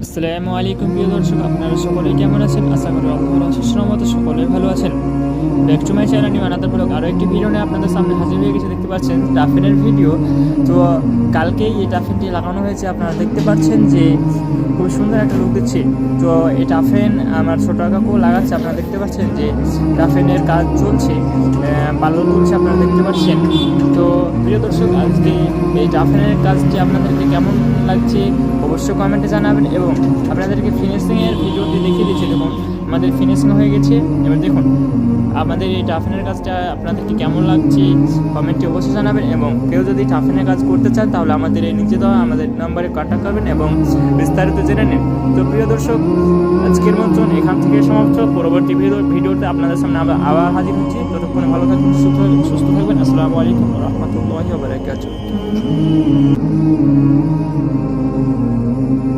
আসসালামু আলাইকুম প্রিয় দর্শক, আপনারা সকলেই কেমন আছেন? আশা করি আল্লাহর অশেষ রহমতে সকলেই ভালো আছেন। Back to my channel new another blog আরও একটি ভিডিও নিয়ে আপনাদের সামনে হাজির হয়ে গেছে। দেখতে পাচ্ছেন টাফেনের ভিডিও। তো কালকেই এই টাফেনটি লাগানো হয়েছে। আপনারা দেখতে পাচ্ছেন যে খুব সুন্দর একটা লুক দিচ্ছে। তো এই টাফেন আমার ছোটো কাকু লাগাচ্ছে। আপনারা দেখতে পাচ্ছেন যে টাফেনের কাজ চলছে, পাল্লো তুলছে, আপনারা দেখতে পাচ্ছেন। তো প্রিয় দর্শক, আজকে এই টাফেনের কাজটি আপনাদেরকে কেমন লাগছে অবশ্যই কমেন্টে জানাবেন, এবং আপনাদেরকে ফিনিশিংয়ের ভিডিওটি দেখিয়ে দিচ্ছি। দেখুন আমাদের ফিনিশিং হয়ে গেছে। এবার দেখুন আমাদের এই টাফেনের কাজটা আপনাদেরকে কেমন লাগছে কমেন্টে অবশ্যই জানাবেন, এবং কেউ যদি টাফেনের কাজ করতে চান তাহলে আমাদের এই নিচে দেওয়া আমাদের নাম্বারে কন্ট্যাক্ট করবেন এবং বিস্তারিত জেনে নিন। তো প্রিয় দর্শক, আজকের মতন এখান থেকে সমাপ্ত। পরবর্তী ভিডিওতে আপনাদের সামনে আবার হাজির হচ্ছি। ততক্ষণে ভালো থাকবেন, সুস্থ থাকবেন। আসসালামু আলাইকুম ওয়া রাহমাতুল্লাহি ওয়া বারাকাতুহু।